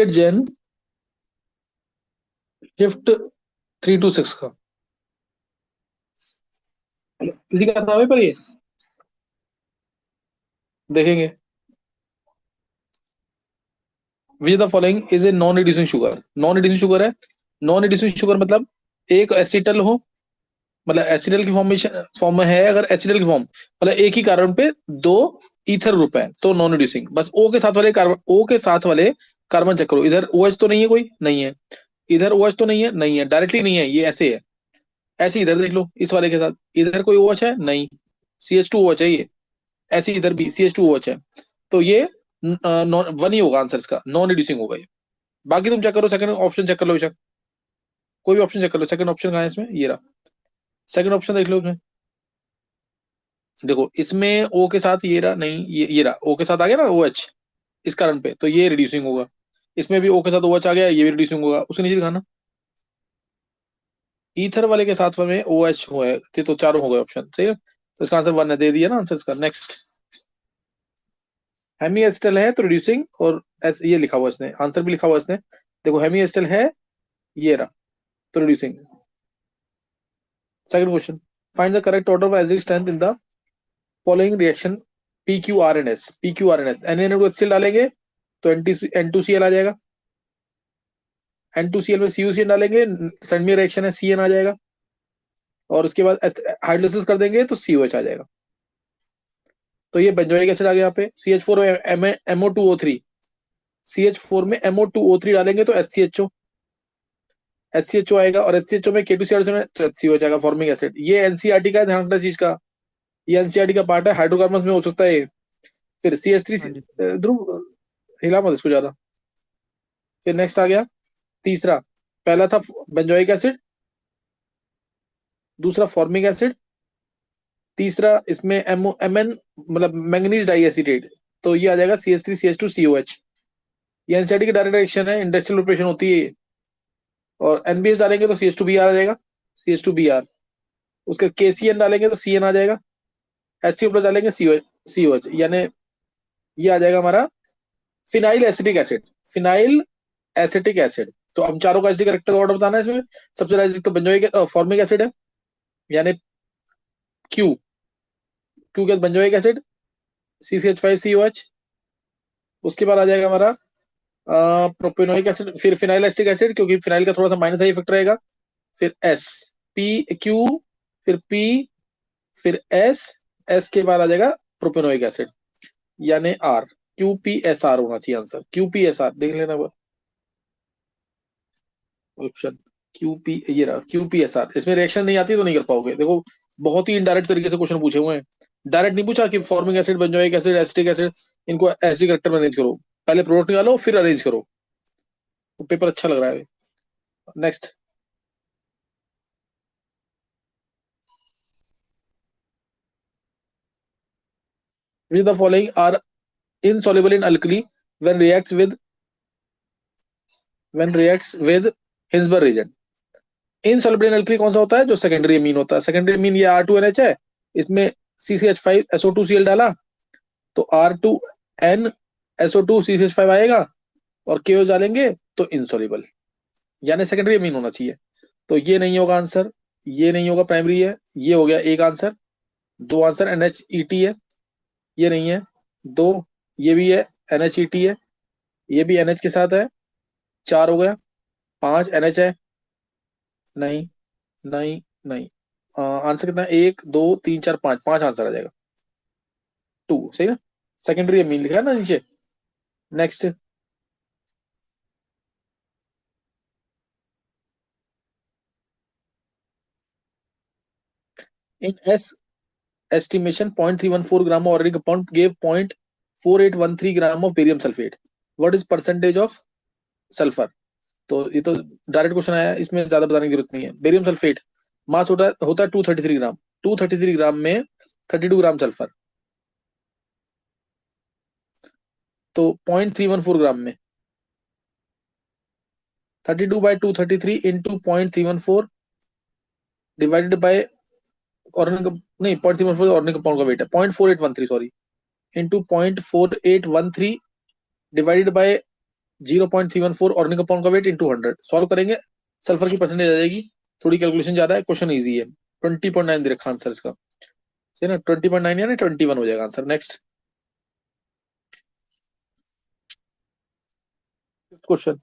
Intermediate gen shift 3 to 6 का किसी का नाम है पर ये देखेंगे। विच the following is a non reducing sugar. Non reducing sugar है। नॉन रिड्यूसिंग शुगर मतलब एक एसिटल हो, मतलब एसिडल की फॉर्मेशन फॉर्म में है, अगर एसिडल की फॉर्म मतलब एक ही कार्बन पे दो ईथर ग्रुप है तो नॉन रिड्यूसिंग। बस ओ के साथ वाले कार्बन, ओ के साथ वाले कार्बन चेक करो, इधर OH तो नहीं है, कोई नहीं है, इधर OH तो नहीं है, नहीं है, डायरेक्टली नहीं है, ये ऐसे है। ऐसे इधर देख लो इस वाले के साथ, इधर कोई OH है नहीं, CH2OH है ये। ऐसे इधर भी CH2OH है, तो ये वन ही होगा आंसर इसका, नॉन रिड्यूसिंग होगा ये। बाकी तुम चेक करो, सेकंड ऑप्शन चेक कर लो बेशक, कोई भी ऑप्शन चेक कर लो। सेकंड ऑप्शन कहाँ है इसमें, ये रहा सेकंड ऑप्शन, देख लो इसमें। देखो इसमें ओ के साथ ये रहा नहीं, ये रहा ओ के साथ आ गया ना OH इस कारण पे, तो ये रिड्यूसिंग होगा। इसमें भी ओ के साथ OH आ गया, ये भी रिड्यूसिंग होगा। उसके नीचे दिखाना, ईथर वाले के साथ में OH हुआ है, तो चारों हो गए ऑप्शन, सही है। तो इसका आंसर वन है, दे दिया ना आंसर इसका। नेक्स्ट, हेमी एस्टल है तो रिड्यूसिंग, और ये लिखा हुआ इसने, आंसर भी लिखा हुआ इसने। देखो हेमी एस्टल है, ये रहा, तो reducing. Second question, find the correct order of acidic strength in the following reaction PQRNS। PQRNS NaNO2HCl डालेंगे तो N2Cl आ जाएगा, N2Cl में CuCN डालेंगे, सेंड में रिएक्शन है, CN आ जाएगा, और उसके बाद हाइड्रोलिसिस कर देंगे तो COH आ जाएगा। तो ये बेंजोइक एसिड आ गया यहाँ पे। CH4 में MO2O3, CH4 में MO2O3 डालेंगे तो HCHO आएगा, और HCHO में K2CR में तो HCO जाएगा, फॉर्मिक एसिड। ये एनसीईआरटी का है, ध्यान रखना चीज का, ये एनसीईआरटी का पार्ट है, हाइड्रोकार्बन में हो सकता है ये। फिर CH3, हाँ जी। ध्रुव हिला मत इसको ज्यादा। फिर नेक्स्ट आ गया तीसरा, पहला था बेंजोइक एसिड, दूसरा फॉर्मिक एसिड, तीसरा इसमें MN मतलब मैंगनीज डाई एसीटेट, तो ये आ जाएगा CH3CH2COH। ये एनसीईआरटी की डायरेक्ट रिएक्शन है, इंडस्ट्रियल ऑपरेशन होती है ये। और NBH डालेंगे तो CH2Br आ जाएगा, CH2Br। उसके KCN डालेंगे तो CN आ जाएगा, HCO प्लस डालेंगे COH, यानी ये आ जाएगा हमारा phenyl acetic acid. Phenyl acetic acid. तो हम चारों का एसिडिक कैरेक्टर ऑर्डर बताना है इसमें। सबसे ज्यादा तो बेंजोइक फॉर्मिक एसिड है, यानी क्यू, क्यू के बेंजोइक एसिड CCH5COH। उसके बाद आ जाएगा हमारा प्रोपेनोइक एसिड, फिर फिनाइल एसिटिक एसिड, क्योंकि फिनाइल का थोड़ा सा माइनस आई इफेक्ट रहेगा। फिर S, P, Q, फिर P, फिर S के बाद आ जाएगा प्रोपेनोइक एसिड, यानी R। QPSR होना चाहिए आंसर, QPSR देख लेना वो ऑप्शन। ये रहा QPSR। इसमें रिएक्शन नहीं आती तो नहीं कर पाओगे, देखो बहुत ही इनडायरेक्ट तरीके से क्वेश्चन पूछे हुए हैं। डायरेक्ट नहीं पूछा कि formic acid, benzoic acid, acetic acid, इनको एसिडिक करेक्टर में अरेंज करो, पहले प्रोडक्ट निकालो फिर अरेंज करो, तो पेपर अच्छा लग रहा है। Next, which the following are insoluble in alkali when reacts with Hinsberg reagent। insoluble in alkali कौन सा होता है, जो सेकेंडरी अमीन होता है। सेकेंडरी अमीन ये R2NH है, इसमें CCH5SO2Cl डाला तो R2NSO2CCH5 आएगा, और KO डालेंगे तो insoluble, यानी सेकेंडरी अमीन होना चाहिए। तो ये नहीं होगा आंसर, ये नहीं होगा, प्राइमरी है। ये हो गया एक आंसर, दो आंसर। NHET है, ये नहीं है। दो, ये भी है, NHET है, ये भी NH के साथ है, चार हो गया। पांच NH है, नहीं, नहीं, नहीं। आंसर कितना है, एक दो तीन चार पांच, पांच आंसर आ जाएगा, टू, सही है। सेकेंडरी अमीन लिखा है ना नीचे। Next, in S estimation 0.314 gram of organic compound gave 0.4813 gram of barium sulphate, what is percentage of sulphur. तो ये तो डायरेक्ट क्वेश्चन आया, इसमें ज्यादा बताने की जरूरत नहीं है। बेरियम सल्फेट मास होता है 233 ग्राम, 233 ग्राम में 32 ग्राम सल्फर, तो 0.314 ग्राम में 32/233 इंटू 0.314 डिवाइडेड बाय ऑर्गेनिक, नहीं 0.314 ऑर्गेनिक कंपाउंड का वेट है, 0.4813 sorry, into 0.4813 divided by 0.314 organic compound का वेट इंटू 100 सॉल्व करेंगे, सल्फर की परसेंटेज आ जाएगी। थोड़ी कैलकुलेशन ज्यादा है, क्वेश्चन ईजी है। 20.9 दे रखा आंसर इसका, सही ना? 20.9 यानी 21 हो जाएगा आंसर। नेक्स्ट क्वेश्चन,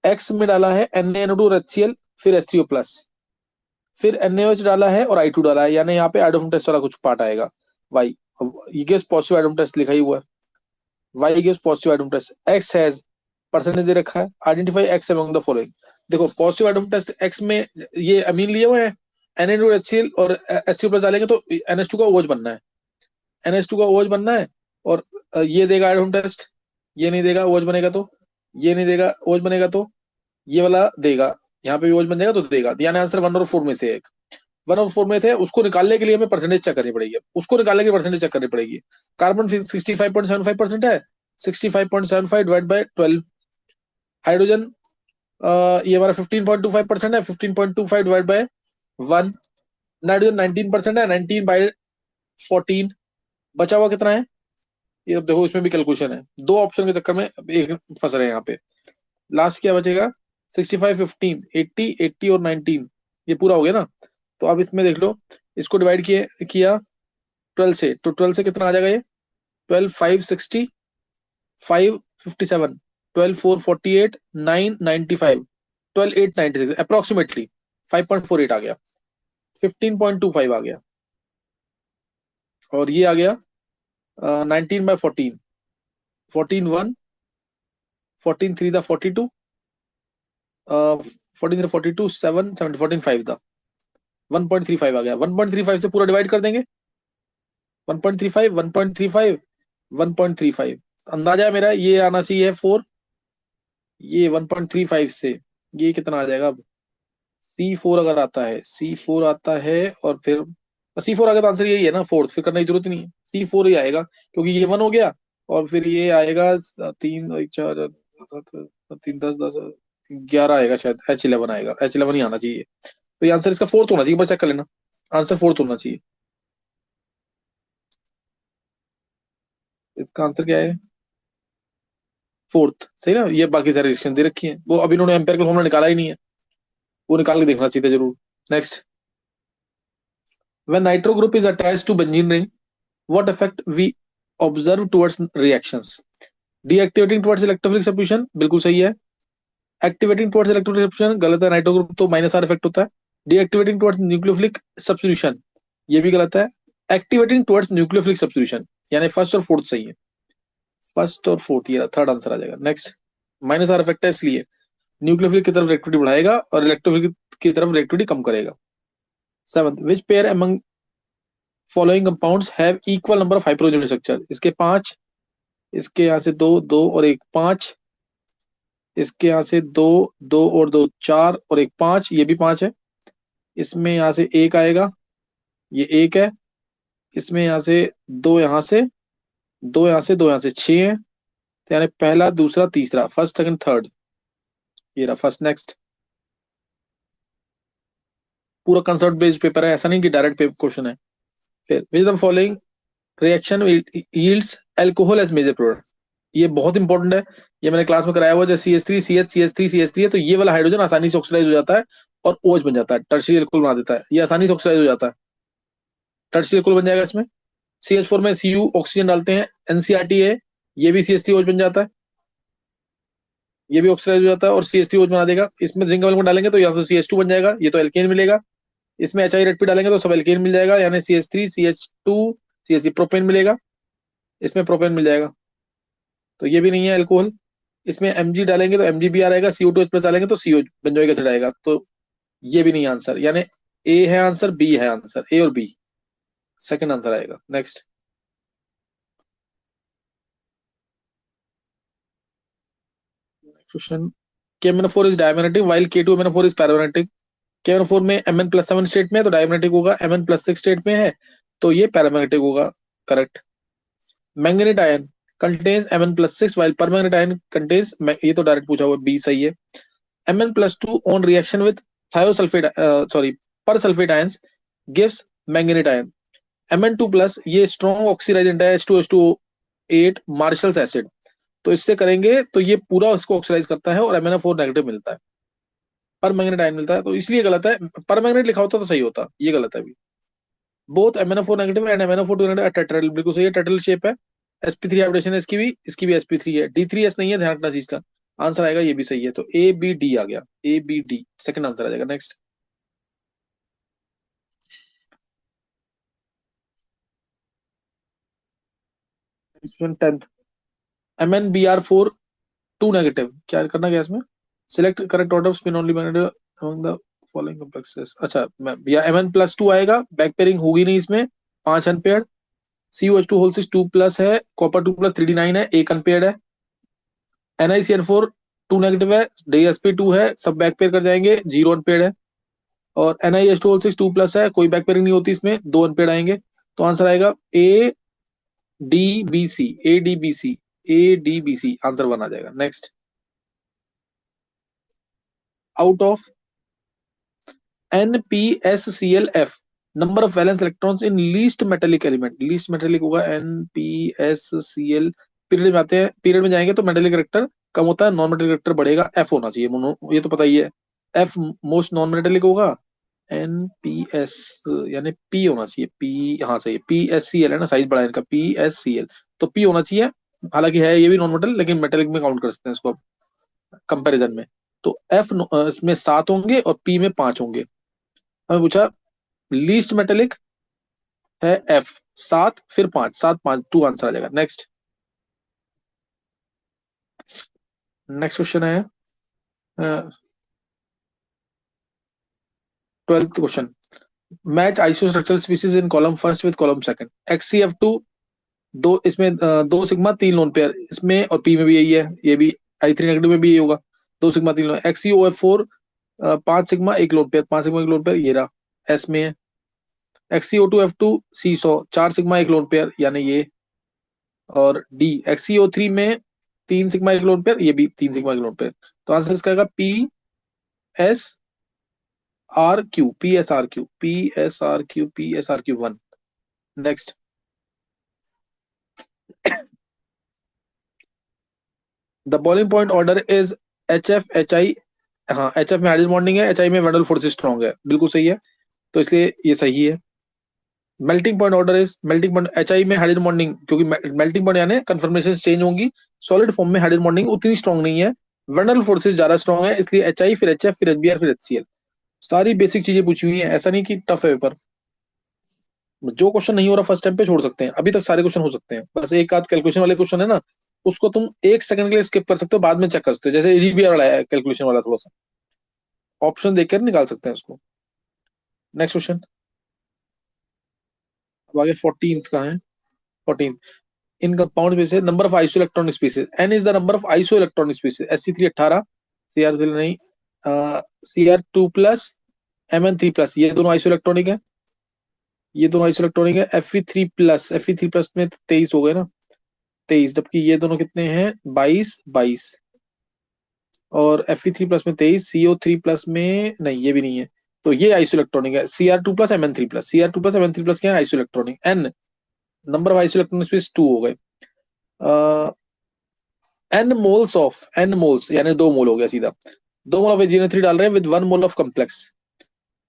एक्स में डाला है NaNO2 और HCl, फिर H3O प्लस, फिर NaOH डाला है और I2 डाला है, यानी यहाँ पे आइडोम टेस्ट वाला कुछ पार्ट आएगा। वाई, ये गिव्स पॉजिटिव आइडोम टेस्ट लिखा ही हुआ है। Y gives positive iodoform test, X has percentage दे रखा है, identify X among the following. देखो पॉजिटिव आइडोम टेस्ट एक्स में ये अमीन लिए हुए हैं, Na2 HCl और H3O प्लस डालेंगे तो NH2 का OH बनना है, NH2 का OH बनना है। और ये देगा आइडोम टेस्ट, ये नहीं देगा OH बनेगा तो, ये नहीं देगा OH बनेगा तो, ये वाला देगा, यहाँ पे भी OH बन जाएगा तो देगा, यानी आंसर 1 और 4 में से एक। 1 और 4 में से उसको निकालने के लिए हमें परसेंटेज चेक करनी पड़ेगी, उसको निकालने की परसेंटेज चेक करनी पड़ेगी। कार्बन 65.75% है, 65.75 डिवाइड बाय 12। हाइड्रोजन ये हमारा 15.25% है, 15.25 डिवाइड बाय 1। नाइट्रोजन 19% है, 19 बाय 14। बचा हुआ कितना है ये अब देखो, इसमें भी कैलकुलेशन है, दो ऑप्शन के चक्कर में एक फंस रहे हैं यहाँ पे। लास्ट क्या बचेगा, 65, 15, 80, 80 और 19, ये पूरा हो गया ना। तो अब इसमें देख लो, इसको डिवाइड किया 12 से, तो 12 से कितना आ जाएगा ये, 12 5 60, 5 57, 12 4 48, 9 95, 12 8 96, अप्रोक्सीमेटली 5.48 आ गया, 15.25 आ गया। और ये आ गया 19 बाय 14, 14 1, 14 3 था 42, 14 42 7 70, 14 5 था, 1.35 आ गया। 1.35 से पूरा डिवाइड कर देंगे, 1.35 1.35 1.35, अंदाजा है मेरा ये आना चाहिए 4, ये 1.35 से ये कितना आ जाएगा अब, C4 अगर आता है, C4 आता है, और फिर C4 आ गया तो आंसर यही है ना, फोर्थ, फिर करने की जरूरत नहीं है, C4 ही आएगा क्योंकि ये 1 हो गया, और फिर ये आएगा 3 1 4 3 10 10 11 आएगा शायद, H11 आएगा, H11 ही आना चाहिए। तो ये आंसर इसका फोर्थ होना चाहिए, एक बार चेक कर लेना, आंसर फोर्थ होना चाहिए। इसका आंसर क्या है, फोर्थ, सही ना? ये बाकी सारी रिएक्शन दे रखी है, वो अभी इन्होंने एम्पिरिकल फॉर्मूला निकाला ही नहीं है, वो निकाल के देखना चाहिए था जरूर। Next, when nitro group is attached to benzene ring, what effect we observe towards reactions? Deactivating towards electrophilic substitution, बिल्कुल सही है। एक्टिवेटिंग टुवर्ड्स इलेक्ट्रोफिलिक सब्स्टिट्यूशन गलत है, नाइट्रो ग्रुप तो -R इफेक्ट होता है। डीएक्टिवेटिंग टुवर्ड्स न्यूक्लियोफिलिक सब्स्टिट्यूशन, ये भी गलत है। एक्टिवेटिंग टुवर्ड्स न्यूक्लियोफिलिक सब्स्टिट्यूशन, यानी फर्स्ट और फोर्थ सही है, फर्स्ट और फोर्थ, ये थर्ड आंसर आ जाएगा। नेक्स्ट, -R इफेक्ट है इसलिए न्यूक्लियोफिलिक की तरफ रिएक्टिविटी बढ़ाएगा और इलेक्ट्रोफिलिक की तरफ रिएक्टिविटी कम करेगा। Seventh, which pair among following compounds have equal number of hydrogen structure, इसके 5, इसके यहाँ से 2 2 और 1 5, इसके यहाँ से 2 2 और 2 4 और 1 5, ये भी 5 है। इसमें यहाँ से 1 आएगा, ये 1 है। इसमें यहाँ से 2, यहाँ से 2, यहाँ से 2, यहाँ से 6 है। तो यानी पहला दूसरा तीसरा, फर्स्ट सेकंड थर्ड, ये रहा फर्स्ट। नेक्स्ट, पूरा कंसेप्ट बेस्ड पेपर है, ऐसा नहीं कि डायरेक्ट क्वेश्चन है। फिर which the following reaction yields alcohol as major product, ये बहुत इंपॉर्टेंट है, ये मैंने क्लास में कराया हुआ, जैसे CH3 CH CH3 CH3 है, तो ये वाला हाइड्रोजन आसानी से ऑक्सीडाइज हो जाता है और OH बन जाता है, टर्शियरी अल्कोहल बना देता है, ये आसानी से ऑक्सीडाइज हो जाता है, टर्शियरी अल्कोहल बन जाएगा इसमें। CH4 में Cu ऑक्सीजन डालते हैं, NCRT है, ये भी CH3 OH बन जाता है, ये भी ऑक्सीडाइज हो जाता है और CH3 OH बना देगा। इसमें जिंक एल्कोहल डालेंगे तो या तो CH2 बन जाएगा, ये तो एल्केन मिलेगा। इसमें HI डालेंगे तो सब एल्केन मिल जाएगा, यानी CH3 CH2 CH प्रोपेन मिलेगा, इसमें प्रोपेन मिल जाएगा, तो ये भी नहीं है अल्कोहल। इसमें Mg डालेंगे तो Mg भी आ रहेगा, CO2H प्लस डालेंगे तो CO बेंजोइक एसिड आएगा, तो ये भी नहीं आंसर, यानी ए है आंसर, बी है आंसर, ए और बी सेकंड आंसर आएगा। Next, question, KMnO4 is diamagnetic while K2MnO4 is paramagnetic. KMnO4 में Mn+7 स्टेट में है तो डायमैग्नेटिक होगा, Mn+6 स्टेट में है तो ये पैरामैग्नेटिक होगा, correct. Manganate ion contains Mn+6 while permanganate ion contains, ये तो डायरेक्ट पूछा हुआ, बी सही है। Mn+2 on reaction with thiosulfate persulfate ions gives manganate ion। Mn2 plus ये स्ट्रॉन्ग ऑक्सीडाइजेंट है, H2SO8 मार्शल्स एसिड, तो इससे करेंगे तो ये पूरा इसको ऑक्सीडाइज करता है और MnO4 नेगेटिव मिलता है, पर मैग्नेट आयन मिलता है, तो इसलिए गलत है। पर मैग्नेट लिखा होता तो सही होता, ये गलत है अभी। Both MnO4 negative and MnO4 negative tetrahedral, बिल्कुल सही है, टेट्राइल शेप है। sp3 हाइब्रिडेशन है इसकी भी sp3 है, D3s नहीं है, ध्यान रखना चीज का। आंसर आएगा ये भी सही है, तो ABD आ गया, ABD सेकंड आंसर आ जाएगा। Next question 10th, MnBr4 2 negative, क्या करना क्या इसमें? Select correct order off spin only magnet among the following complexes. अच्छा, या Mn+2 आएगा, बैक पेयरिंग होगी नहीं इसमें, 5 अनपेयर्ड। COH2 होल 6 2 प्लस है, कॉपर 2 प्लस 3D9 है, एक अनपेयर्ड है। NiCl4 2 नेगेटिव है, DsP2 है, सब बैक पेयर कर जाएंगे, जीरो अनपेयर्ड है। और NiH2 होल 6 2 प्लस है, कोई बैक पेयरिंग नहीं होती इसमें, दो अनपेयर्ड आएंगे। तो आंसर आएगा ADBC, ADBC, ADBC answer one आ जाएगा। Next, out of NpSClF number of valence electrons in least metallic element, least metallic होगा NpSCl। पीरियड में आते हैं, पीरियड में जाएंगे तो मेटेलिक करेक्टर कम होता है, नॉन मेटेलिक करेक्टर बढ़ेगा, F होना चाहिए, ये तो पता ही है। F मोस्ट नॉन मेटेलिक होगा, NpS यानी P होना चाहिए, P, हाँ सही है, PSCl है ना, साइज बड़ा है इनका, PSCl, तो P होना चाहिए। हालांकि है ये भी नॉन मेटल, लेकिन मेटेलिक में काउंट कर सकते हैं इसको कंपैरिजन में। तो F में 7 होंगे और P में 5 होंगे। हमें पूछा लीस्ट मेटेलिक है F, 7 फिर 5, 7 5 2 आंसर आ जाएगा। नेक्स्ट, नेक्स्ट क्वेश्चन है 12th question, match isostructural species in column first with column second. XCF2 दो, इसमें दो सिग्मा तीन लोन पेयर इसमें, और P में भी यही है, ये भी I3 नेगेटिव में भी यही होगा, दो सिग्मा तीन लोन। XCOF4 5 सिग्मा एक लोन पेयर, 5 सिग्मा एक लोन पेयर, ये रहा S में है। XCO2F2 C100 4 सिग्मा एक लोन पेयर, यानी ये। और D XCO3 में 3 सिग्मा एक लोन पेयर, ये भी 3 सिग्मा एक लोन पेयर। तो आंसर इसका आएगा PSRQ 1। Next, the boiling point order is HF HI। हाँ, HF में हाइड्रोजन बॉन्डिंग है, HI में वैंडल फोर्स स्ट्रॉन्ग है, बिल्कुल सही है, तो इसलिए ये सही है। Melting point order is, melting point HI में हाइड्रोजन बॉन्डिंग, क्योंकि मेल्टिंग पॉइंट यानी कन्फर्मेशन चेंज होंगी, सॉलिड फॉर्म में हाइड्रोजन बॉन्डिंग उतनी स्ट्रॉन्ग नहीं है, वैंडल फोर्सेस ज्यादा स्ट्रॉन्ग है, इसलिए HI फिर HF फिर HBr फिर HCl। सारी बेसिक चीजें पूछी हुई है, ऐसा नहीं कि टफ है पेपर। जो क्वेश्चन नहीं हो रहा फर्स्ट टाइम पे छोड़ सकते हैं, अभी तक सारे क्वेश्चन हो सकते हैं, बस एक आध कैलकुलेशन वाले क्वेश्चन है ना, उसको तुम एक सेकंड के लिए स्किप कर सकते हो, बाद में चेक कर सकते हो, जैसे EDBR वाला है कैलकुलेशन वाला, थोड़ा सा ऑप्शन देखकर निकाल सकते हैं उसको। नेक्स्ट क्वेश्चन, अब आगे 14th का है। 14 इन कंपाउंड में से number of iso electronic species, N is the number of iso electronic species. SC3 18, CR3 नहीं, CR2 प्लस Mn3 प्लस, ये दोनों आइसो इलेक्ट्रॉनिक है, ये दोनों आइसो इलेक्ट्रॉनिक है। Fe3 प्लस में 23 हो गए ना, 23, जबकि ये दोनों कितने हैं, 22 22। और Fe3 प्लस में 23, CO3 प्लस में नहीं, ये भी नहीं है, तो ये आइसो इलेक्ट्रॉनिक है। CR2 प्लस Mn3 प्लस क्या है, iso electronic. N number of iso electronic species 2 हो गए। N मोल्स यानी 2 मोल हो गया सीधा, 2 मोल ऑफ AgNO3 डाल रहे हैं विद 1 मोल ऑफ कम्प्लेक्स,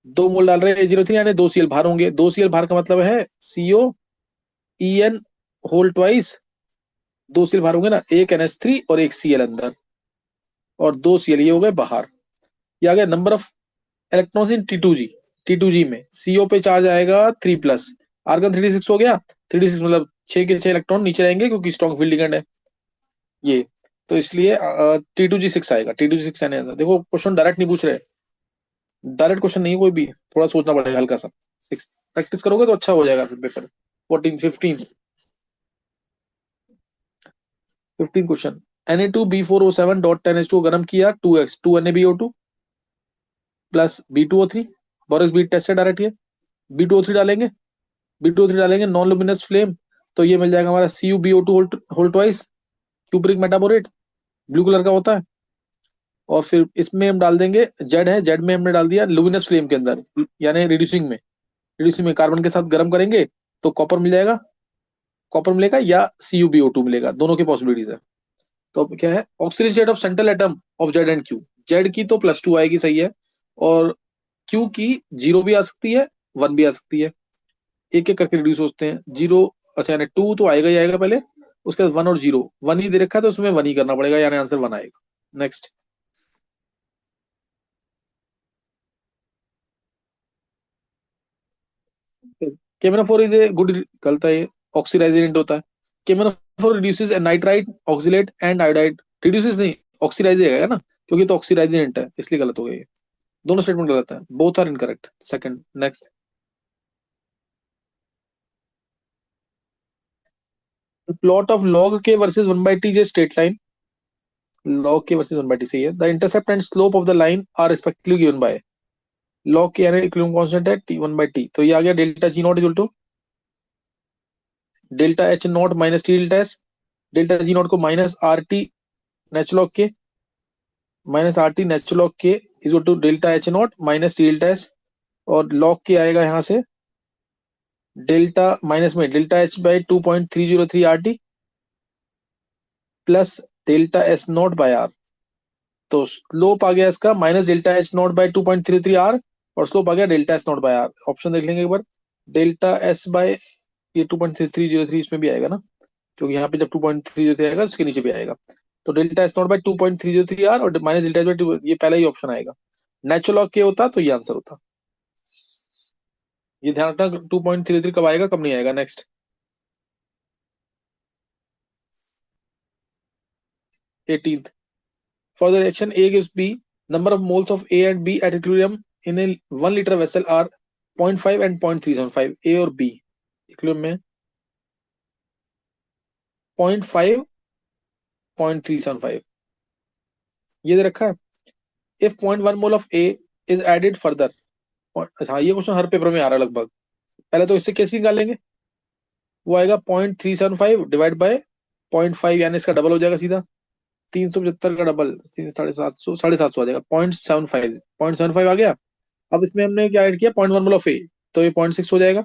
2 मोल डाल रहे हैं AgNO3 यानी 2 Cl बाहर होंगे, 2 Cl बाहर का मतलब है COEN होल ट्वाइस, 2 Cl बाहर होंगे ना, एक NH3 और एक Cl अंदर, और 2 Cl ये हो गए बाहर। ये आ गया number of electrons in T2G में, CO पे चार्ज आएगा 3 प्लस, आर्गन 3D6 हो गया, 3D6 मतलब 6 के 6 इलेक्ट्रॉन नीचे रहेंगे क्योंकि स्ट्रॉन्ग फील्ड लिगेंड है ये, तो इसलिए T2G6 आएगा, T2G6 आने, देखो क्वेश्चन डायरेक्ट नहीं पूछ रहे, डायरेक्ट क्वेश्चन नहीं है कोई भी, थोड़ा सोचना पड़ेगा हल्का सा, 6 प्रैक्टिस करोगे तो अच्छा हो जाएगा फिर paper. 14 15 question, Na2B4O7 dot 10H2 गर्म किया, 2x 2NaBO2 plus B2O3, borax bead test है डायरेक्ट, ये B2O3 डालेंगे, B2O3 डालेंगे नॉन लुमिनस फ्लेम, तो ये मिल जाएगा हमारा CuBO2 whole twice, cupric metaborate, blue colour का होता है। और फिर इसमें हम डाल देंगे, जेड है, जेड में हमने डाल दिया लुमिनस फ्लेम के अंदर, यानी रिड्यूसिंग में कार्बन के साथ गर्म करेंगे तो कॉपर मिल जाएगा, कॉपर मिलेगा या CuBO2 मिलेगा, दोनों की पॉसिबिलिटीज है। तो अब क्या है, oxygen state of central atom of Z and Q. Z की तो +2 आएगी, सही है, और क्यू की 0 भी आ सकती है, 1 भी आ सकती है। एक एक करके रिड्यूस होते हैं। 0, अच्छा यानी 2 तो आएगा ही आएगा पहले, उसके बाद 1 और 0, 1 ही दे रखा है तो उसमें 1 ही करना पड़ेगा, यानी आंसर 1 आएगा। नेक्स्ट। केमेराफोर इज ए गुड, गलत है ये, ऑक्सीडाइजेंट होता है। केमेराफोर reduces nitrite oxalate and iodide, reduces नहीं, ऑक्सीडाइज है ना, क्योंकि तो ऑक्सीडाइजेंट है, इसलिए गलत हो गया ये। दोनों स्टेटमेंट गलत है, both are incorrect. Second, next. Plot of log K versus 1/t जे straight line, log K versus 1/t सही है। The intercept and slope of the line are respectively given by, log K यानी equilibrium constant है T1/t, तो ये आ गया delta G not equal to delta H not minus T delta S. Delta G not को minus R T natural K, minus R T natural K equal to delta H not minus T delta S, और log K आएगा यहाँ से delta minus में delta H by 2.303 R T plus delta S not by R. तो slope आ गया इसका minus delta H not bye 2.33 R, और स्लोप आ गया delta S not by R. Option देख लेंगे एक बार। डेल्टा एस बाय ये 2.3303 इसमें भी आएगा ना, क्योंकि यहाँ पे जब 2.303 आएगा उसके नीचे भी आएगा। तो delta S not by 2.303 R और माइनस डेल्टा एच बाय 2, ये पहला ही ऑप्शन आएगा। नेचुरल लॉग के होता तो ये आंसर होता। ये ध्यान रखना 2.33 कब आएगा कब नहीं आएगा। Next. 18th, for the reaction A gives B, number of moles of A and B at equilibrium in a 1 liter vessel are 0.5 and 0.375। A और B इक्विलिब्रियम में 0.5 0.375 ये दे रखा है। If 0.1 mole of A is added further, अच्छा ये question हर paper में आ रहा है लगभग। पहले तो इससे कैसे निकालेंगे, वो आएगा 0.375 डिवाइड बाय 0.5, यानी इसका डबल हो जाएगा सीधा। 375 का डबल 750, 750 आ जाएगा, 0.75, 0.75 आ गया। अब इसमें हमने क्या ऐड किया, 0.1 मोल ऑफ ए, तो ये 0.6 हो जाएगा।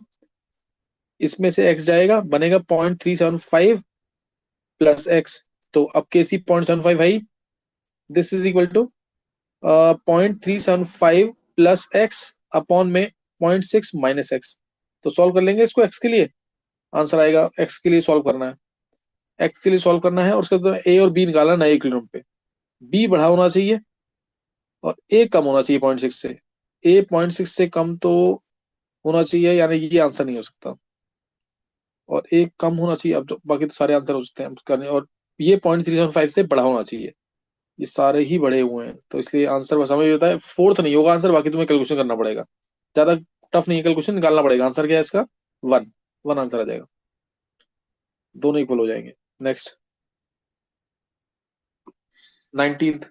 इसमें से x जाएगा, बनेगा 0.375 प्लस एक्स, तो अब केसी 0.75 है, this is equal to 0.375 plus x upon में 0.6 माइनस एक्स। तो सॉल्व कर लेंगे इसको x के लिए, आंसर आएगा। x के लिए सॉल्व करना है, x के लिए सॉल्व करना है, और उसके बाद a और b निकालना नए इक्विलिब्रियम पे। b बढ़ा होना चाहिए और a कम होना चाहिए 0.6 से। a 0.6 से कम तो होना चाहिए, यानी ये आंसर नहीं हो सकता, और एक कम होना चाहिए। अब तो बाकी तो सारे आंसर हो सकते हैं करने, और ये 0.375 से बड़ा होना चाहिए। ये सारे ही बड़े हुए हैं, तो इसलिए आंसर बस समझ होता है। फोर्थ नहीं होगा आंसर, बाकी तुम्हें कैलकुलेशन करना पड़ेगा, ज्यादा टफ नहीं है, कैलकुलेशन निकालना पड़ेगा। आंसर क्या है इसका, 1, 1 आंसर आ जाएगा, दोनों इक्वल हो जाएंगे। Next. 19th,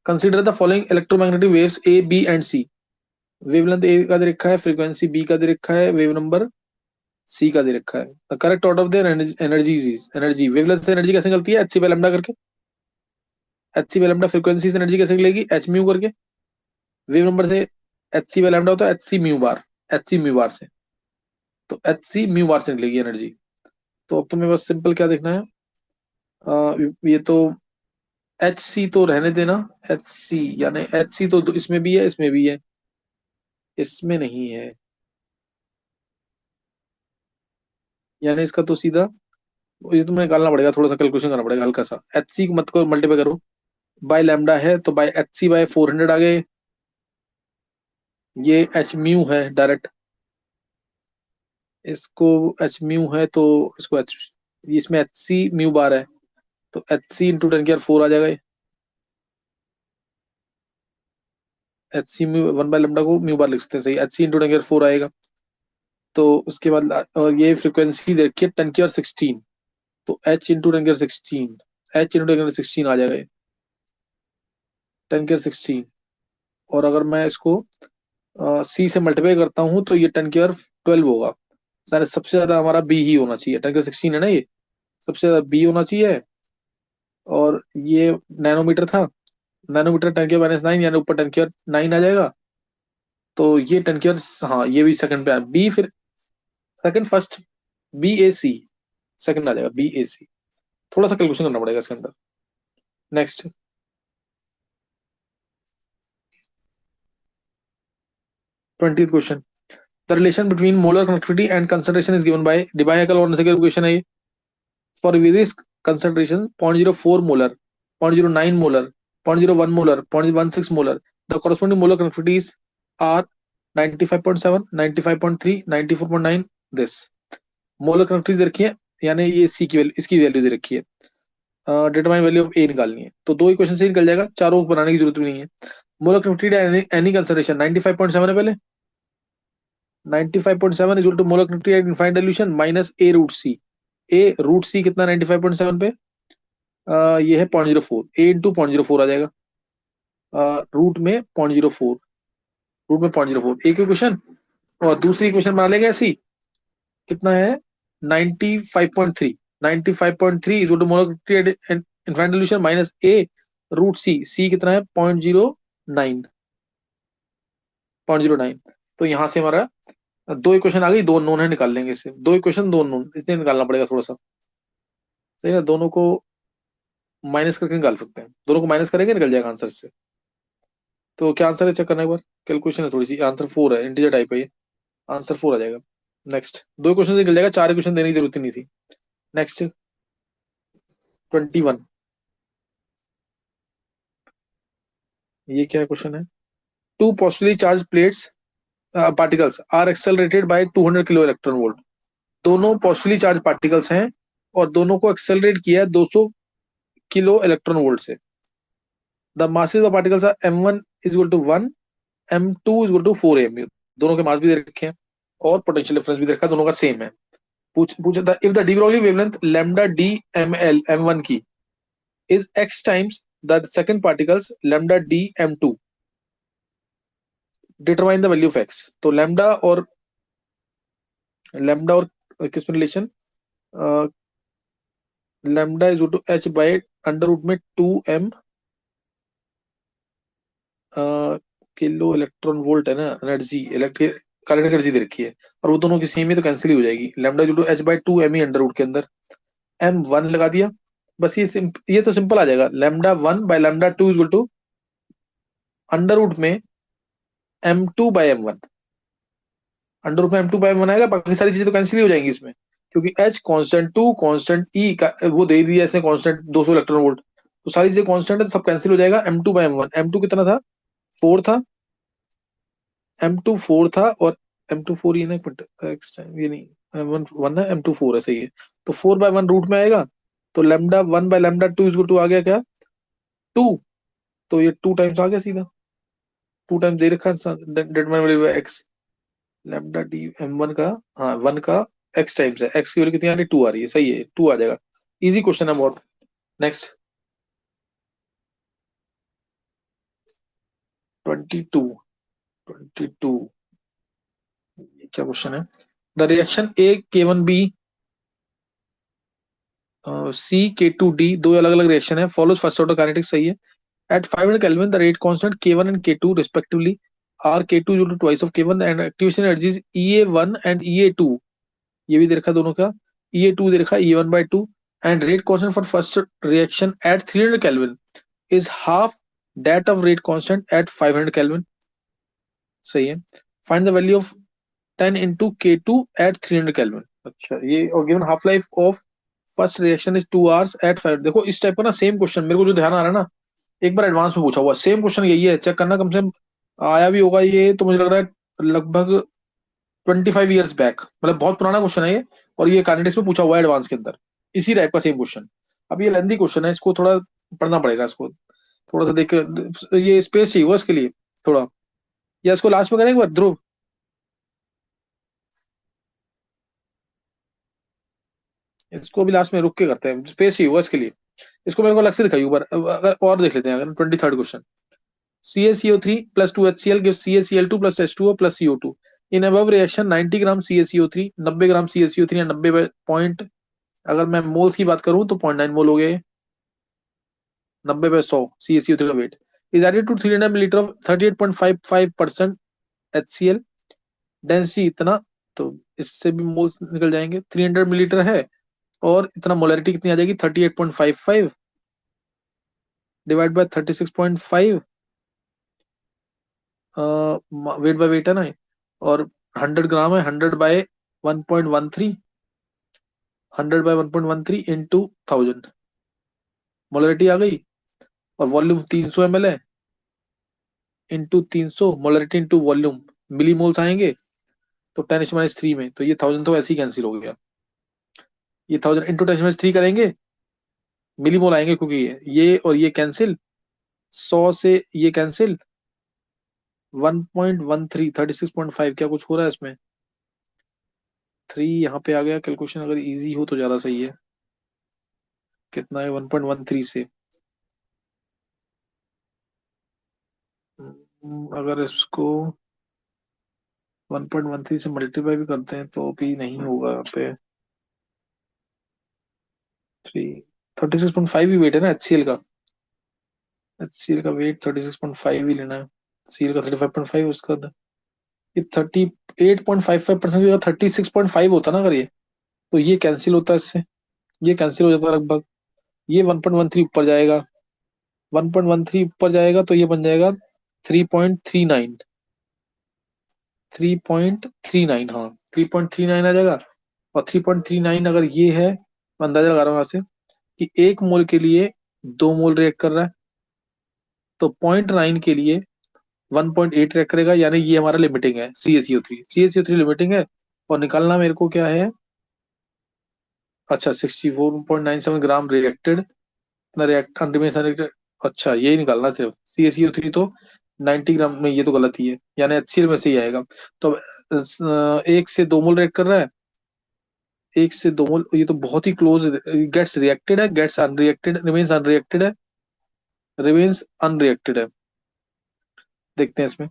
consider the following electromagnetic waves A B and C. Wavelength A का दे रखा है, फ्रीक्वेंसी बी का दे रखा है, वेव नंबर सी का दे रखा है। Correct order of their energy is, energy wavelength से एनर्जी कैसे निकलती है, एच सी बाय लैम्डा करके। H c by lambda frequency से एनर्जी कैसे निकलेगी, एच म्यू करके। वेव नंबर से एच सी बाय लैम्डा होता है h c mu bar, h c mu bar से, तो एच सी म्यू बार से निकलेगी एनर्जी। तो अब तुम्हें बस सिंपल क्या देखना है, ये तो एच सी तो रहने देना, एच सी यानी एच सी तो इसमें भी है इसमें भी है, इसमें नहीं है, यानी इसका तो सीधा ये तुम्हें निकालना पड़ेगा, थोड़ा सा कैलकुलेशन करना पड़ेगा हल्का सा। एच सी मत को मल्टीप्लाई करो, बाय लैम्डा है तो बाय एच सी बाय 400 आ गए, ये एच म्यू है डायरेक्ट, इसको एच म्यू है तो इसको एच, इसमें एच सी म्यू बार है, तो एच सी इंटू 10⁴ आ जाएगा। एच सी म्यू 1/λ को म्यू बार लिख सकते हैं, सही, एच सी इंटू 10⁴ आएगा। तो उसके बाद और ये फ्रिक्वेंसी देखिए 10⁻16, तो एच इंटू 10⁻16, एच इंटू 10⁻16 आ जाएगा 10⁻16। और अगर मैं इसको सी से मल्टीप्लाई करता हूँ तो ये 10⁻12 होगा। सारे सबसे ज्यादा हमारा बी ही होना चाहिए, 10⁻16 है ना ये, सबसे ज्यादा बी होना चाहिए। और ये नैनोमीटर था, नैनोमीटर 10⁻⁹ यानी ऊपर 10⁻9 आ जाएगा। तो ये 10 हाँ ये भी सेकंड पे बी, फिर सेकंड फर्स्ट बी ए सी, सेकंड आ जाएगा बी ए सी। थोड़ा सा कैलकुलेशन करना पड़ेगा इसके अंदर। Next, 20th question, the relation between molar conductivity and concentration is given by Debye और क्वेश्चन है ये। For various concentration 0.04 molar, 0.09 molar, 0.01 molar, 0.16 molar, the corresponding molar quantities are 95.7, 95.3, 94.9, this molar conductivities दे रखी है, यानी ये सी की वैल्यू, इसकी वैल्यू दे रखी है। डिटरमाइन वैल्यू ऑफ ए निकालनी है, तो दो इक्वेशन से निकल जाएगा, चारों बनाने की जरूरत भी नहीं है। मोलर कनेक्टिविटी एनी कंसंट्रेशन 95.7 है पहले, 95.7 is equal to molar conductivity at infinite dilution minus A root C. A root C कितना 95.7 पे, ये है 0.04, ए इंटू 0.04 आ जाएगा, रूट में 0.04, रूट में 0.04 एक इक्वेशन। और दूसरी इक्वेशन बना लेंगे ऐसी, कितना है 95.3, 95.3 is equal to molar conductivity at infinite dilution minus A root C, C कितना है 0.09, 0.09। तो यहां से हमारा दो इक्वेशन आ गई, दो नोन है, निकाल लेंगे इससे, दो इक्वेशन दो नोन, इसलिए निकालना पड़ेगा थोड़ा सा, सही है। दोनों को माइनस करके निकाल सकते हैं, दोनों को माइनस करेंगे निकल जाएगा आंसर से। तो क्या आंसर है चेक करना एक बार, कैलकुलेशन है थोड़ी सी, आंसर 4 है, इंटीजर टाइप है ये, आंसर 4 आ जाएगा। नेक्स्ट, दो क्वेश्चन से निकल जाएगा, चार क्वेश्चन देने की जरूरत ही नहीं थी। नेक्स्ट, 21, ये क्या क्वेश्चन है, two positively charge plates particles are accelerated by 200 kilo electron volt. दोनों पॉजिटिवली चार्ज पार्टिकल्स हैं और दोनों को एक्सेलरेट किया है 200 किलो इलेक्ट्रॉन वोल्ट से। The masses of particles are m1 is equal to 1, m2 is equal to 4m। दोनों के मास भी दे रखे हैं और पोटेंशियल डिफरेंस भी दे रखा है, दोनों का सेम है। पूछा था if the de Broglie wavelength lambda D M L M one की is x times the second particles lambda D M two, determine the value of x। तो लैम्डा और किस में relation, lambda is to h by under root में 2m kilo electron volt है ना, energy electric current energy दे रखी है, और वो दोनों की सेम ही, तो कैंसिल ही हो जाएगी। Lambda is to h by 2m ही अंडर रूट के अंदर, m1 लगा दिया, बस ये तो सिंपल आ जाएगा, lambda 1 by lambda 2 is two under root में m2 bye m1, under root में m2 बाय m1 आएगा, बाकी सारी चीजें तो कैंसिल ही हो जाएंगी इसमें, क्योंकि h कांस्टेंट, 2 कांस्टेंट, e का वो दे दिया इसने कांस्टेंट 200 इलेक्ट्रॉन वोल्ट, तो सारी चीजें कांस्टेंट है, तो सब कैंसिल हो जाएगा। m2 बाय m1, m2 कितना था 4 था, m2 4 था, और m2 4 ये नहीं ये नहीं, m1 1 है, m2 4 है, सही है। तो 4 बाय 1 रूट में आएगा, तो lambda 1 by lambda 2 is to आ गया क्या 2, तो ये 2 टाइम्स आ गया सीधा, 2 टाइम्स दे रखा है एक्स, लैम्डा डी m1 का, हाँ 1 का x टाइम्स है, x की वैल्यू कितनी आ रही है 2 आ रही है, सही है 2 आ जाएगा। इजी क्वेश्चन है बहुत। नेक्स्ट, 22, 22 क्या क्वेश्चन है, the reaction A K1B C K2D, दो अलग अलग रिएक्शन है, फॉलोज फर्स्ट ऑर्डर काइनेटिक्स, सही है। At 500 kelvin the rate constant K1 and K2 respectively are K2 equal to twice of K1 and activation energies EA1 and EA2, ये भी दे रखा दोनों का, EA2 दे रखा EA1 by 2, and rate constant for first reaction at 300 kelvin is half that of rate constant at 500 kelvin, सही है। Find the value of 10 into K2 at 300 kelvin, अच्छा ये, और given half life of first reaction is 2 hours at 5। देखो इस type का ना same question मेरे को जो ध्यान आ रहा है ना, एक बार एडवांस में पूछा हुआ सेम क्वेश्चन यही है, चेक करना, कम से कम आया भी होगा ये, तो मुझे लग रहा है लगभग 25 years बैक, मतलब बहुत पुराना क्वेश्चन है ये, और ये काइनेटिक्स में पूछा हुआ है एडवांस के अंदर, इसी टाइप का सेम क्वेश्चन। अब ये लेंदी क्वेश्चन है, इसको थोड़ा पढ़ना पड़ेगा, इसको थोड़ा सा देख, ये स्पेस चाहिए होगा इसके लिए थोड़ा, या इसको लास्ट में करें एक बार ध्रुव, इसको भी लास्ट में रुक के करते हैं, स्पेस चाहिए होगा इसके लिए, इसको मेरे को अलग से दिखाई एक बार, अगर और देख लेते हैं, अगर 23rd question, CaCO3 plus 2HCl gives CaCl2 plus H2O plus CO2 in above reaction 90 gram CaCO3, 90 gram CaCO3 या 90 पॉइंट, अगर मैं मोल्स की बात करूं तो 0.9 मोल हो गए, 90/100 CaCO3 का weight is added to 300 millilitre of 38.55% HCl, density इतना, तो इससे भी मोल्स निकल जाएंगे, 300 मिलीलीटर है और इतना मोलरिटी कितनी आ जाएगी, 38.55 divide by 36.5, weight by weight है ना, और 100 ग्राम है, 100 बाय 1.13, 100 बाय 1.13 इंटू 1000, मोलरिटी आ गई। और वॉल्यूम 300 ml है, into 300, molarity into volume, millimoles आएंगे, तो 10⁻³ में, तो ये 1000 तो ऐसे ही कैंसिल हो गया। ये 1000 इंटू 10⁻³ करेंगे, मिलीमोल आएंगे, क्योंकि ये और ये कैंसिल, 100 से ये कैंसिल, 1.13, 36.5, क्या कुछ हो रहा है इसमें, 3 यहाँ पे आ गया। कैलकुलेशन अगर इजी हो तो ज्यादा सही है। कितना है 1.13 से, अगर इसको 1.13 से मल्टीप्लाई भी करते हैं तो भी नहीं होगा यहाँ पे। 36.5 ही वेट है ना HCl का, HCl का वेट 36.5 ही लेना है, सील का 35.5, उसका ये 38.55% की 36.5 होता ना अगर ये, तो ये कैंसिल होता है इससे, ये कैंसिल हो जाता है लगभग। ये 1.13 ऊपर जाएगा, 1.13 ऊपर जाएगा तो ये बन जाएगा 3.39, 3.39, हाँ 3.39 आ जाएगा। और 3.39 अगर ये है, मैं अंदाजा लगा रहा हूँ यहाँ से कि 1 मोल के लिए 2 मोल रिएक्ट कर रहा है, तो 0.9 के लिए 1.8 रिएक्ट करेगा, यानी ये हमारा लिमिटिंग है, सी ए सी ओ थ्री लिमिटिंग है। और निकालना मेरे को क्या है, अच्छा 64.97 ग्राम रिएक्टेड, रिएक्ट अनरिमेशन, अच्छा यही निकालना सिर्फ, CaCO3 तो 90 ग्राम में, ये तो गलत ही है, यानी HCl में से ही आएगा। तो 1 से 2 मोल रिएक्ट कर रहा है, 1 से 2 मोल, ये तो बहुत ही क्लोज, गेट्स रिएक्टेड है, गेट्स अनरिएक्टेड, रिमेन्स अनरिएक्टेड है, रिमेन्स अनरिएक्टेड है। देखते हैं इसमें,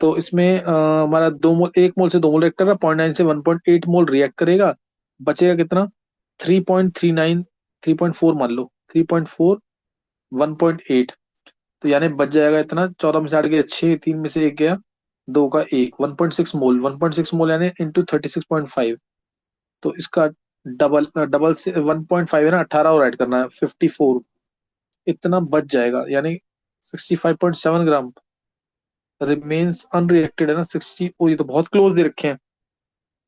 तो इसमें हमारा 2 मोल, 1 मोल से 2 मोल रिएक्ट कर रहा है, 0.9 से 1.8 मोल रिएक्ट करेगा, बचेगा कितना, 3.39, 3.4 मान लो, 3.4, 1.8, तो यानी बच जाएगा इतना, 14 में से 8 गया 6, 3 में से 1 गया, 2 का 1, 1.6 मोल, 1.6 मोल यानी इंटू 36.5, तो इसका डबल, डबल से 1.5 है ना, 18 और ऐड करना है, 54, इतना बच जाएगा, यानी 65.7 ग्राम रिमेन्स अनरिएक्टेड है ना, 60, ओ ये तो बहुत क्लोज दे रखे हैं,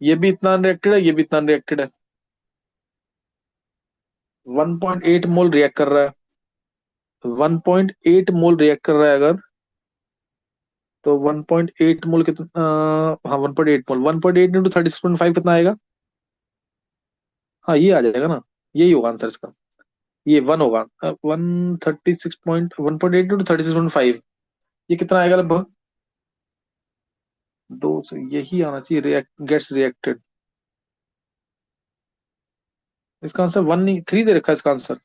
ये भी इतना अनरिएक्टेड है, ये भी इतना अनरिएक्टेड है। 1.8 मोल रिएक्ट कर रहा है, 1.8 मोल रिएक्ट कर रहा है अगर, तो 1.8 मोल कितना, हाँ 1.8 मोल, 1.8 इंटू 36.5 कितना आएगा, हाँ ये आ जाएगा ना, यही होगा आंसर इसका, ये 1 होगा, 136.1.8 इंटू 36.5, ये कितना आएगा लगभग, 2 से यही आना चाहिए, रिएक्ट गेट्स रिएक्टेड, इसका आंसर 1 नहीं 3 दे रखा है इसका आंसर,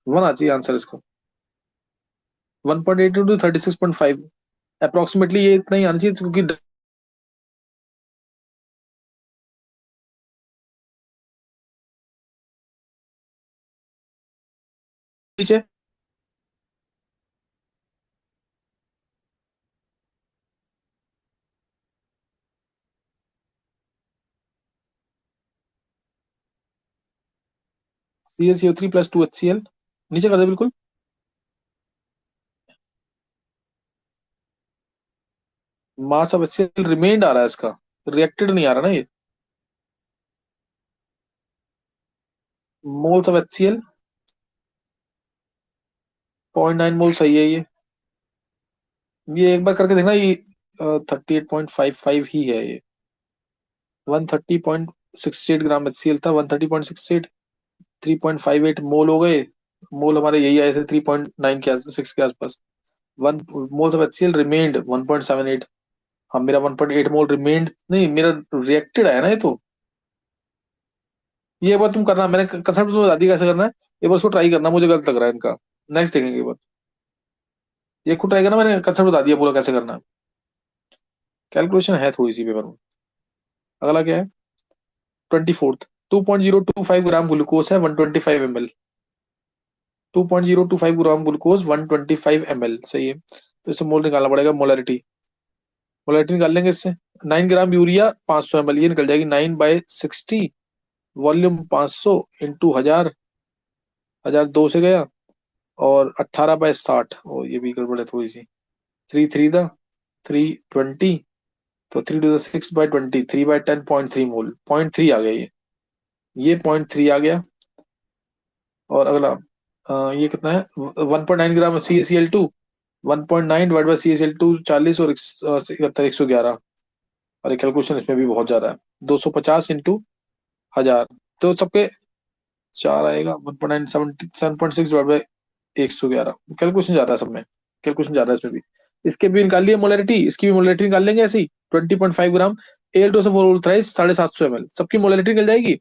1 आ चाहिए आंसर इसका, 1.8 इंटू 36.5, अप्रोक्सीमेटली ये इतना ही आना चाहिए, क्योंकि पीछे CaCO3 + 2 HCl, नीचे कर दे बिल्कुल, मास ऑफ HCl रिमेन्ड आ रहा है इसका, रिएक्टेड नहीं आ रहा ना ये, मोल्स ऑफ HCl 0.9 मोल सही है ये एक बार करके देखना, ये 38.55 ही है ये, 130.68 ग्राम HCl था, 130.68, 3.58 मोल हो गए, मोल हमारे यही आए थे 3.9 के 6 के आसपास, 1 मोल ऑफ HCl रिमेन्ड 1.78, हाँ मेरा 1.8 मोल रिमेन्ड नहीं, मेरा रिएक्टेड है ना ये तो। ये एक बार तुम करना, मैंने कसम से तुम्हें बता दी कैसे करना है, एक बार उसको ट्राई करना, मुझे गलत लग रहा है इनका, नेक्स्ट देखेंगे एक बार, ये खुद ट्राई करना, मैंने कसम बता दिया पूरा कैसे करना है, कैलकुलेशन है थोड़ी सी पेपर में। अगला क्या है, 24, 2.025 ग्राम ग्लूकोज है, 125 ml, 2.025 ग्राम ग्लूकोज 125 ml, सही है, तो इसे मोल निकालना पड़ेगा, मोलरिटी, मोलैरिटी निकाल लेंगे इससे। 9 ग्राम यूरिया 500 ml, ये निकल जाएगी 9/60, वॉल्यूम 500 इंटू 1000, 1002 से गया, और 18/60, और ये भी गड़बड़ है थोड़ी सी, 3 3 तो 3 to the 6/20, 3/10, 0.3 मोल, 0.3 आ गया ये 0.3 आ गया। और अगला ये कितना है, 1.9 ग्राम CaCl2, 1.9 डिवाइड बाई CaCl2 40, और 71, 111। और कैलकुलेशन इसमें भी बहुत ज्यादा है, 250 इंटू 1000, तो सबके 4 आएगा, 1.9, 7.6 डिवाइड बाई 111। कैलकुलेशन ज्यादा है सब में, कैलकुलेशन ज्यादा है इसमें भी। इसके भी निकाल लिए मोलैरिटी, इसकी भी मोलैरिटी निकाल लेंगे ऐसे ही। 20.5 ग्राम Al2SO4 750 ml, सबकी मोलैरिटी निकल जाएगी।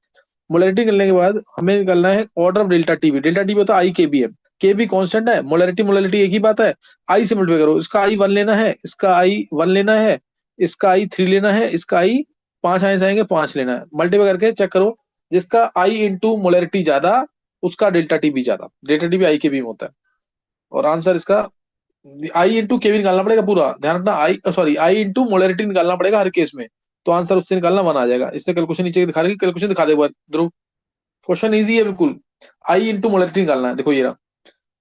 मोलैरिटी निकलने के बाद हमें निकलना है order of delta TB. Delta TB होता है आई के बी एम, के बी कॉन्स्टेंट है, मोलैरिटी मोलैरिटी एक ही बात है। आई से मल्टीप्लाई करो, इसका आई 1 लेना है, इसका आई 1 लेना है, इसका आई 3 लेना है, इसका आई 5 आई से आएंगे 5 लेना है। मल्टीप्लाई करके चेक करो, जिसका आई इंटू मोलैरिटी ज्यादा उसका डेल्टा टीबी ज्यादा, डेल्टा टीबी आई के बी में होता है। और आंसर इसका आई इंटू केवी निकालना पड़ेगा पूरा, ध्यान रखना, आई सॉरी आई इंटू मोलैरिटी निकालना पड़ेगा हर केस में, तो आंसर उससे निकालना 1 आ जाएगा। इससे कैलकुलेशन नीचे दिखा रही है, कैलकुलेशन दिखा दे एक बार ध्रुव, क्वेश्चन इजी है बिल्कुल। आई इंटू मोलैरिटी निकालना है, देखो ये रहा,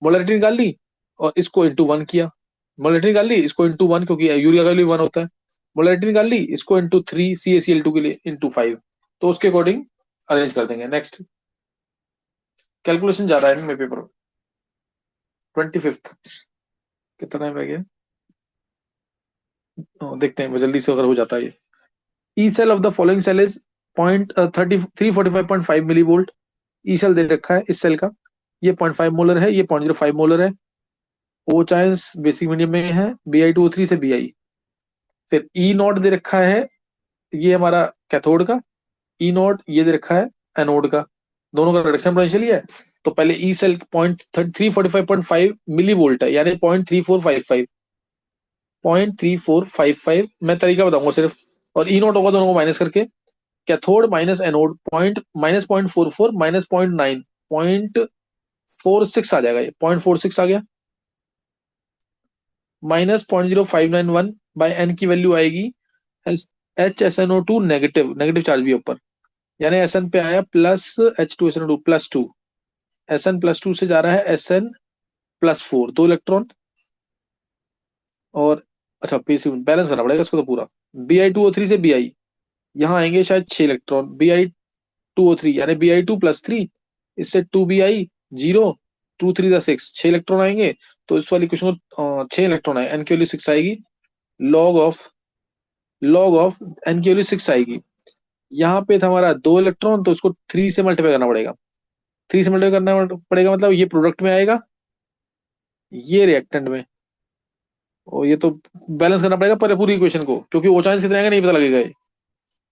मोलैरिटी निकाल ली और इसको इंटू 1 किया, मोलैरिटी निकाल ली इसको इंटू 1, क्योंकि यूरिया का भी 1 होता है। मोलैरिटी निकाल ली इसको इंटू 3, CaCl2 के लिए इंटू 5, तो उसके अकॉर्डिंग अरेंज कर देंगे। नेक्स्ट, कैलकुलेशन जा रहा है इनमें पेपर, 25th, कितना टाइम रह गया, देखते हैं जल्दी से अगर हो जाता है ये। E cell of the following cell is point 345.5 millivolt. E cell दे रखा है इस सेल का, ये 0.5 मोलर है, ये 0.05 मोलर है। ओ चांस बेसिक मीडियम में है, Bi2O3 से Bi। फिर ई नॉट दे रखा है, ये हमारा कैथोड का, ई नॉट ये दे रखा है एनोड का, दोनों का रिडक्शन पोटेंशियल ही है। तो पहले ई सेल 345.5 मिली वोल्ट है, यानी 0.3455, 0.3455, मैं तरीका बताऊंगा सिर्फ। और ई नॉट होगा दोनों को माइनस करके, कैथोड माइनस एनोड पॉइंट -0.44 -0.9, 0.46 आ जाएगा, ये 0.46 आ गया। -0.0591 बाई एन की वैल्यू आएगी HSNO2 नेगेटिव, नेगेटिव चार्ज भी है ऊपर, यानी एस एन पे आया प्लस H2SNO2 +2, SN+2 से जा रहा है SN+4, 2 इलेक्ट्रॉन। और अच्छा पीसी बैलेंस करना पड़ेगा इसको तो पूरा, Bi2O3 से Bi, यहाँ आएंगे शायद 6 इलेक्ट्रॉन, Bi2O3 यानी Bi2 +3, इससे 2Bi 0, 2 3 6, 6 इलेक्ट्रॉन आएंगे। तो इस वाली क्वेश्चन को 6 इलेक्ट्रॉन आए, एन की वैल्यू 6 आएगी, लॉग ऑफ एन की वैल्यू 6 आएगी। यहाँ पे था हमारा 2 इलेक्ट्रॉन, तो इसको 3 से मल्टीप्लाई करना पड़ेगा, 3 से मल्टीप्लाई करना पड़ेगा, मतलब ये प्रोडक्ट में आएगा, ये रिएक्टेंट में, और ये तो बैलेंस करना पड़ेगा पर पूरी इक्वेशन को, क्योंकि ओ चांस कितने आएंगे नहीं पता लगेगा।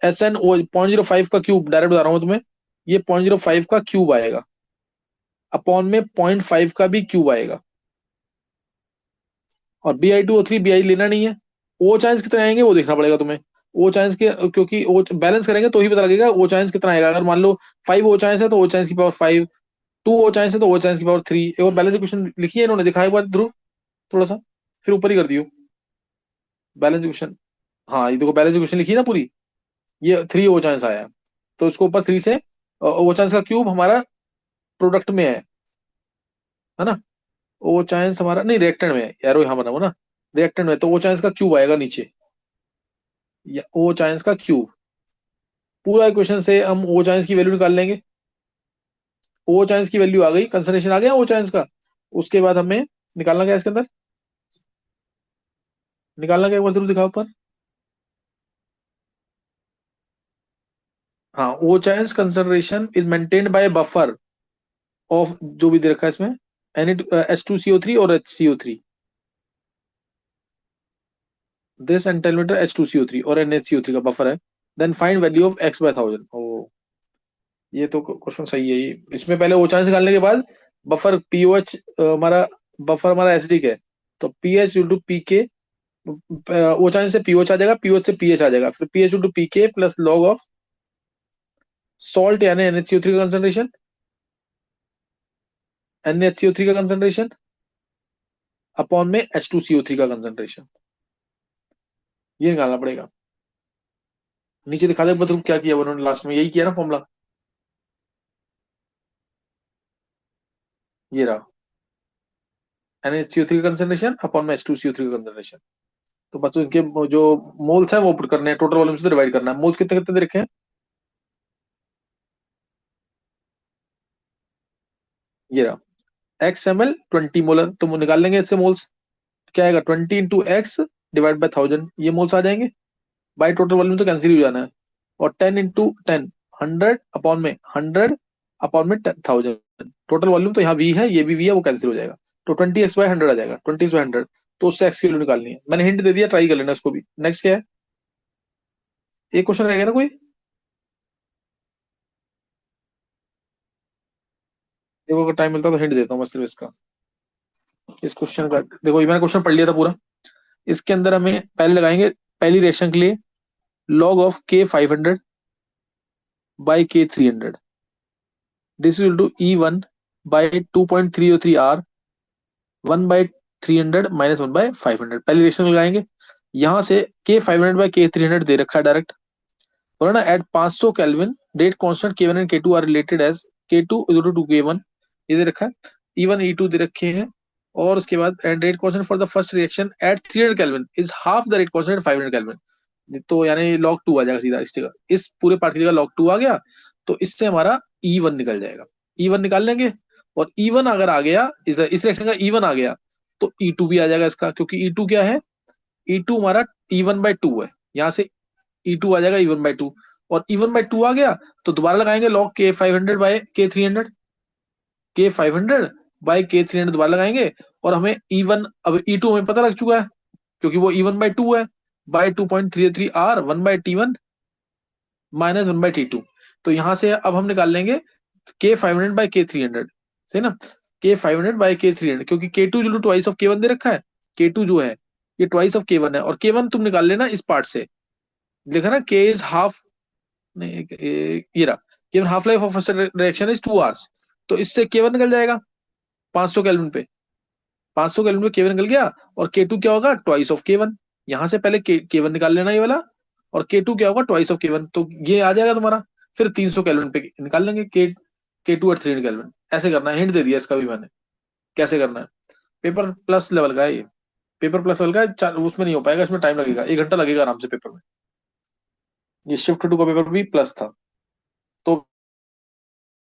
SnO 0.05 का क्यूब, डायरेक्ट बता रहा हूँ तुम्हें, ये 0.05 का क्यूब आएगा, अपॉन में 0.5 का भी क्यूब आएगा। और Bi2O3 Bi लेना नहीं है। ओ चांस कितने आएंगे वो देखना पड़ेगा तुम्हें, ओ चांस के, क्योंकि ओ बैलेंस करेंगे तो ही पता लगेगा ओ चांस कितना आएगा। अगर मान लो 5 ओ चांस है तो ओ चांस की पावर 5, 2 ओ चांस है तो ओ चांस की पावर 3। एक बार बैलेंस इक्वेशन लिखी है इन्होंने, दिखा एक बार ध्रुव थोड़ा सा, फिर ऊपर ही कर दियो बैलेंस इक्वेशन। हाँ ये देखो बैलेंस इक्वेशन लिखी है ना पूरी, ये 3 ओ चांस आया है, तो इसको ऊपर 3 से, ओ चांस का क्यूब हमारा प्रोडक्ट में है ना, ओ चांस हमारा नहीं रिएक्टेंट में है यार, यहाँ बनाओ ना, रिएक्टेंट में, तो ओ चांस का क्यूब आएगा नीचे, या ओ चांस का क्यूब। पूरा इक्वेशन से हम ओ चांस की वैल्यू निकाल लेंगे, ओ चांस की वैल्यू आ गई, कंसंट्रेशन आ गया ओ चांस का। उसके बाद हमें निकालना क्या है इसके अंदर, निकालना क्या एक बार जरूर दिखाओ पर। हाँ, ओ चांस concentration is maintained by buffer of, जो भी दे रखा है इसमें, H2CO3 और HCO3, दिस एंटाइलमीटर H2CO3 और NaCO3 का बफर है। Then find value of x/1000। ओ ये तो क्वेश्चन सही है ये, इसमें पहले ओ चांस निकालने के बाद बफर पीओएच, हमारा बफर हमारा एसिडिक है, तो पीएच टू पी के, ओ चांस से पीओएच आ जाएगा, पीओएच से पीएच आ जाएगा, फिर पीएच टू पी के प्लस लॉग ऑफ सॉल्ट यानी NaCO3 का कंसंट्रेशन, NaCO3 का कंसंट्रेशन अपॉन में H2CO3 का कंसंट्रेशन। ये निकालना पड़ेगा। नीचे दिखा दे मतलब क्या किया उन्होंने, लास्ट में यही किया ना फॉर्मूला। ये रहा, NaCO3 का कंसंट्रेशन अपॉन में H2CO3 का कंसंट्रेशन। तो बस उनके जो मोल्स है वो पुट करने हैं, टोटल वॉल्यूम से डिवाइड करना है। मोल्स कितने कितने दे रखे हैं? ये रहा, XmL 20 मोलर, तो वो निकाल लेंगे इससे मोल्स। क्या आएगा, 20 × X डिवाइड बाय 1000, ये मोल्स आ जाएंगे। बाई टोटल वॉल्यूम तो कैंसिल ही हो जाना है। और 10 × 10, 100 अपॉन में 1000 टोटल वॉल्यूम, तो यहाँ V है, ये भी V है, वो कैंसिल हो जाएगा। तो 20x/100 आ जाएगा, 20x/100। तो उससे x की वैल्यू निकालनी है, मैंने हिंट दे दिया, ट्राई कर लेना इसको भी। नेक्स्ट क्या है, एक क्वेश्चन रहेगा ना कोई? देखो अगर टाइम मिलता है तो हिंट देता हूँ मस्त इसका। इस क्वेश्चन का देखो, ये मैंने क्वेश्चन पढ़ लिया था पूरा। इसके अंदर हमें पहले लगाएंगे, पहली रिएक्शन के लिए, log of K 500 by K 300, this will to E1/2.303 R, 1/300 - 1/500। पहली रिएक्शन लगाएंगे, यहां से K 500/K 300 दे रखा है डायरेक्ट। बोला ना at 500 kelvin rate constant K1 and K2 are related as K2 = 2K1, ये दे रखा है। E1 E2 दे रखे हैं। और उसके बाद and rate constant for the first reaction at 300 kelvin is half the rate constant 500 kelvin. तो यानी log 2 आ जाएगा सीधा इस जगह, इस पूरे पार्ट की जगह log 2 आ गया। तो इससे हमारा E1 निकल जाएगा। E1 निकाल लेंगे। और E1 अगर आ गया, इस रिएक्शन का E1 आ गया, तो E2 भी आ जाएगा इसका, क्योंकि E2 क्या है, E2 हमारा E1/2 है। यहाँ से E2 आ जाएगा E1/2। और E1/2 आ गया, तो दोबारा लगाएंगे log K 500/K 300, K 500/K 300 दोबारा लगाएंगे। और हमें E1, अब E2 हमें पता लग चुका है, क्योंकि वो E1/2 है, बाई 2.303 R, 1/T1 - 1/T2। तो यहां से अब हम निकाल लेंगे K 500/K 300, सही ना। K 500/K 300, क्योंकि K2 जो ट्वाइस ऑफ K1 दे रखा है, K2 जो है ये ट्वाइस ऑफ K1 है। और K1 तुम निकाल लेना इस पार्ट से, लिखा ना K इज हाफ, नहीं ये रहा, K1 half life of first reaction is 2 hours. तो इससे K1 निकल जाएगा 500 केल्विन पे, 500 केल्विन पे K1 निकल गया। और K2 क्या होगा, ट्वाइस ऑफ K1। यहां से पहले K1 निकाल लेना ये वाला। और K2 क्या होगा, ट्वाइस ऑफ K1, तो ये आ जाएगा तुम्हारा। फिर 300 केल्विन पे निकाल लेंगे K2 @ 300 केल्विन। ऐसे करना है, हिंट दे दिया इसका भी मैंने, कैसे करना है। पेपर प्लस लेवल का है ये, पेपर प्लस लेवल का है, उसमें नहीं हो पाएगा, इसमें टाइम लगेगा, 1 घंटा लगेगा आराम से पेपर में। ये शिफ्ट 2 का पेपर भी प्लस था। तो